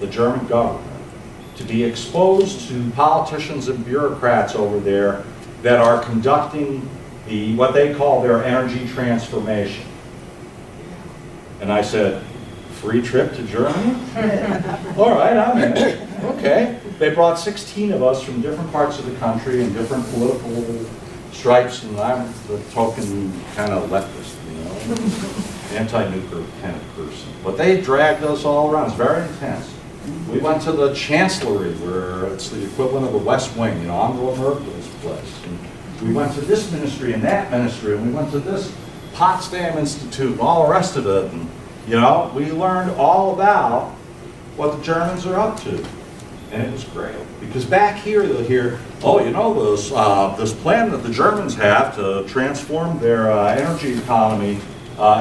the German government, to be exposed to politicians and bureaucrats over there that are conducting what they call their energy transformation. And I said, free trip to Germany? All right, I'm in. Okay. They brought 16 of us from different parts of the country and different political stripes, and I'm the token kind of leftist, anti-nuclear kind of person. But they dragged us all around. It's very intense. We went to the Chancellery, where it's the equivalent of the West Wing, Angela Merkel's place. And we went to this ministry and that ministry, and we went to this Potsdam Institute and all the rest of it. And, we learned all about what the Germans are up to. And it was great. Because back here, they'll hear, this plan that the Germans have to transform their energy economy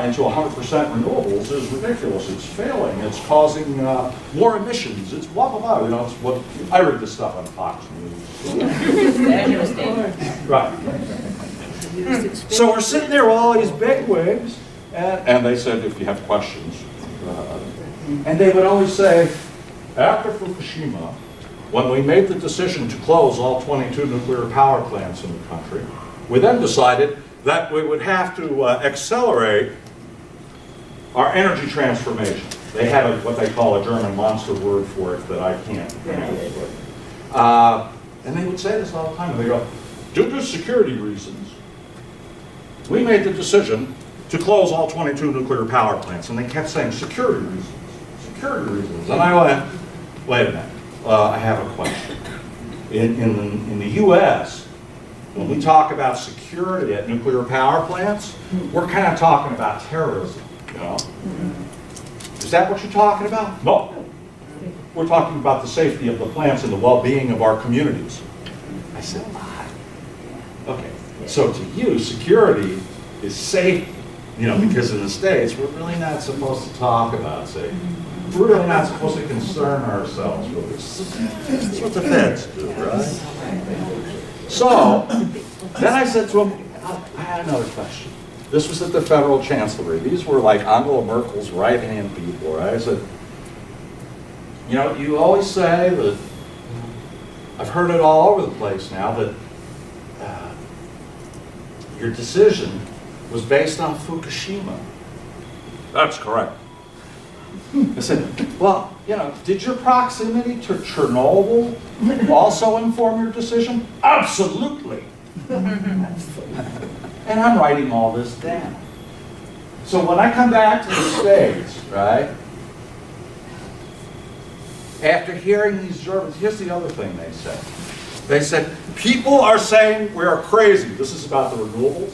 into 100% renewables is ridiculous. It's failing. It's causing more emissions. It's blah, blah, blah. It's what I read this stuff on Fox News. Right. So we're sitting there with all these bigwigs, and they said, if you have questions. And they would always say, after Fukushima, when we made the decision to close all 22 nuclear power plants in the country, we then decided that we would have to accelerate our energy transformation. They have what they call a German monster word for it that I can't pronounce. And they would say this all the time. They go, due to security reasons, we made the decision to close all 22 nuclear power plants. And they kept saying, security reasons, security reasons. And I went, wait a minute, I have a question. In the US, when we talk about security at nuclear power plants, we're kind of talking about terrorism, Is that what you're talking about? No. We're talking about the safety of the plants and the well-being of our communities. I said, okay. So to you, security is safety, because in the States, we're really not supposed to talk about safety. We're really not supposed to concern ourselves with this. That's what the feds do, right? So, then I said to him, I had another question. This was at the Federal Chancellery. These were like Angela Merkel's right-hand people, right? I said, you always say that, I've heard it all over the place now, that your decision was based on Fukushima. That's correct. I said, well, did your proximity to Chernobyl also inform your decision? Absolutely. And I'm writing all this down. So when I come back to the States, right, after hearing these Germans, here's the other thing they said. They said, people are saying we're crazy. This is about the renewables,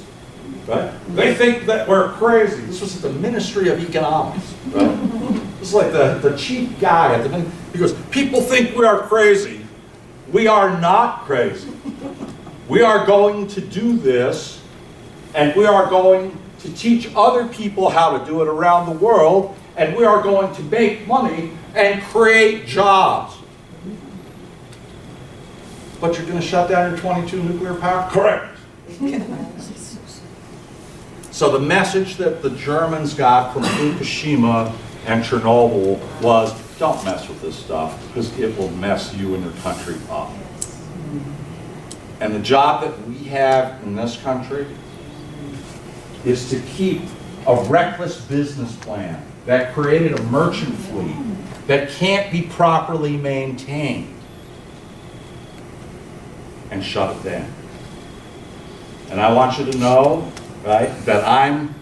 right? They think that we're crazy. This was at the Ministry of Economics, right? This is like the chief guy at the minute. He goes, people think we are crazy. We are not crazy. We are going to do this, and we are going to teach other people how to do it around the world, and we are going to make money and create jobs. But you're going to shut down your 22 nuclear power? Correct. So the message that the Germans got from Fukushima and Chernobyl was, don't mess with this stuff, because it will mess you and your country up. And the job that we have in this country is to keep a reckless business plan that created a merchant fleet that can't be properly maintained and shut it down. And I want you to know, right, that I'm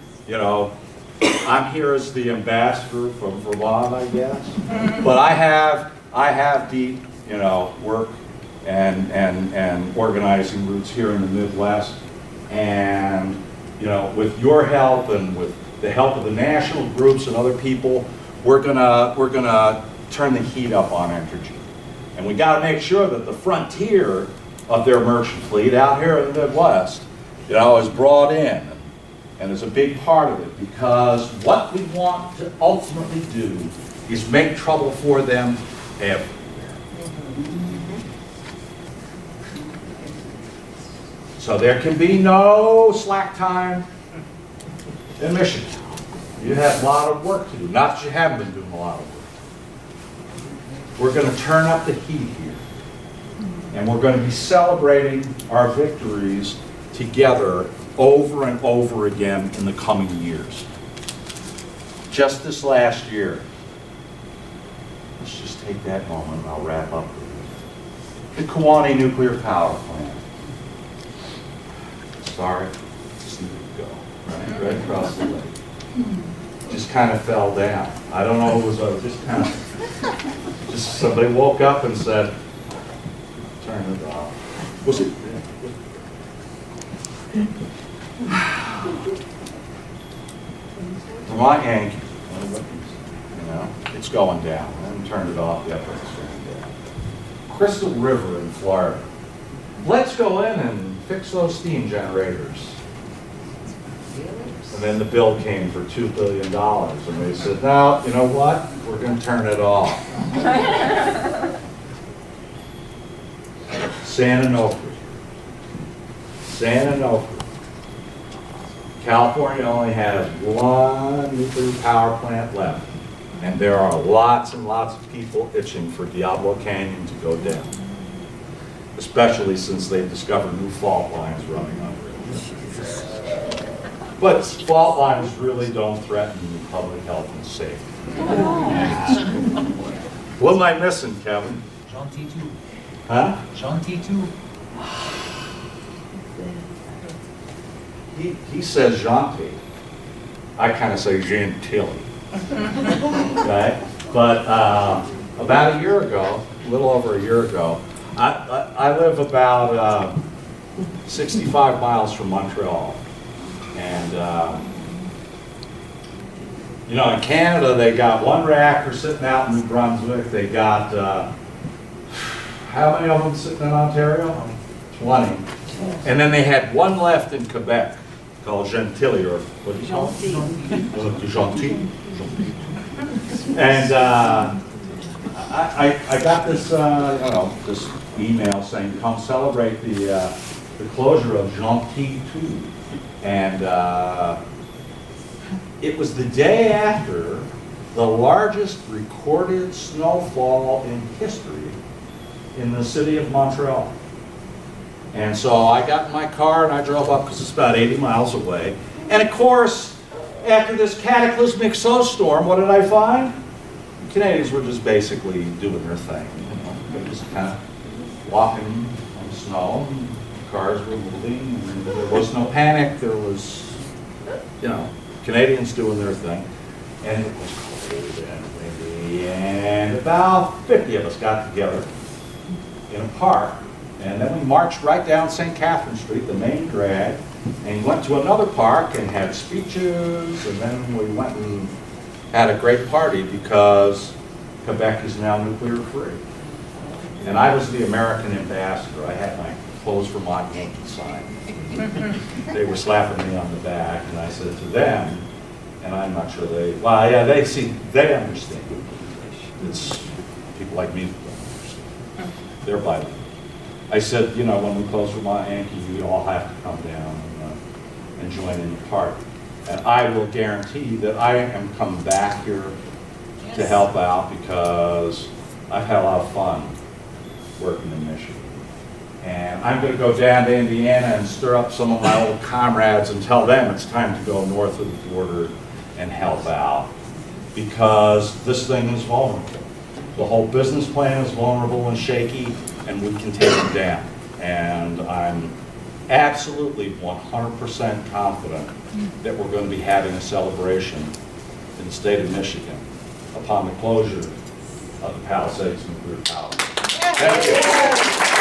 here as the ambassador from Vermont, I guess. But I have deep, work and organizing roots here in the Midwest. And, with your help and with the help of the national groups and other people, we're gonna turn the heat up on Entergy. And we got to make sure that the frontier of their merchant fleet out here in the Midwest, is brought in and is a big part of it, because what we want to ultimately do is make trouble for them everywhere. So there can be no slack time in Michigan. You have a lot of work to do. Not that you haven't been doing a lot of work. we're going to turn up the heat here. And we're going to be celebrating our victories together over and over again in the coming years. Just this last year, let's just take that moment and I'll wrap up with it. The Kewaunee Nuclear Power Plant. Sorry, just needed to go, right across the lake. Just kind of fell down. I don't know, it was just kind of, just somebody woke up and said, turn it off. Was it? My Yankee, you know, it's going down. I haven't turned it off yet, but it's going down. Crystal River in Florida. Let's go in and fix those steam generators. And then the bill came for $2 billion. And they said, no, you know what? We're going to turn it off. San Onofre. San Onofre. California only has one nuclear power plant left. And there are lots and lots of people itching for Diablo Canyon to go down. Especially since they've discovered new fault lines running under it. But fault lines really don't threaten public health and safety. What am I missing, Kevin? Jean T2. Huh? Jean T2. He says gentil. I kind of say gentilly. Right? But about a year ago, a little over a year ago, I live about 65 miles from Montreal. And, you know, in Canada, they got one reactor sitting out in New Brunswick. They got, how many of them sitting in Ontario? 20. And then they had one left in Quebec called Gentilly, or what do you call it? Gentil. And I got this, this email saying, come celebrate the closure of Gentil 2. And it was the day after the largest recorded snowfall in history in the city of Montreal. And so I got in my car and I drove up because it's about 80 miles away. And of course, after this cataclysmic snowstorm, what did I find? The Canadians were just basically doing their thing. You know, they were just kind of walking on the snow. And cars were moving. And there was no panic. There was, you know, Canadians doing their thing. And it was cold and windy. And about 50 of us got together in a park. And then we marched right down St. Catherine Street, the main drag, and went to another park and had speeches, and then we went and had a great party because Quebec is now nuclear free. And I was the American ambassador. I had my Close Vermont Yankee sign. They were slapping me on the back, and I said to them, and I'm not sure they, well, yeah, they understand. It's people like me that don't understand. They're bilingual. I said, you know, when we close Vermont Yankee, you all have to come down and join in the party. And I will guarantee that I am coming back here to help out because I've had a lot of fun working in Michigan. And I'm going to go down to Indiana and stir up some of my old comrades and tell them it's time to go north of the border and help out because this thing is vulnerable. The whole business plan is vulnerable and shaky, and we can take them down. And I'm absolutely 100% confident that we're going to be having a celebration in the state of Michigan upon the closure of the Palisades Nuclear Power. Thank you.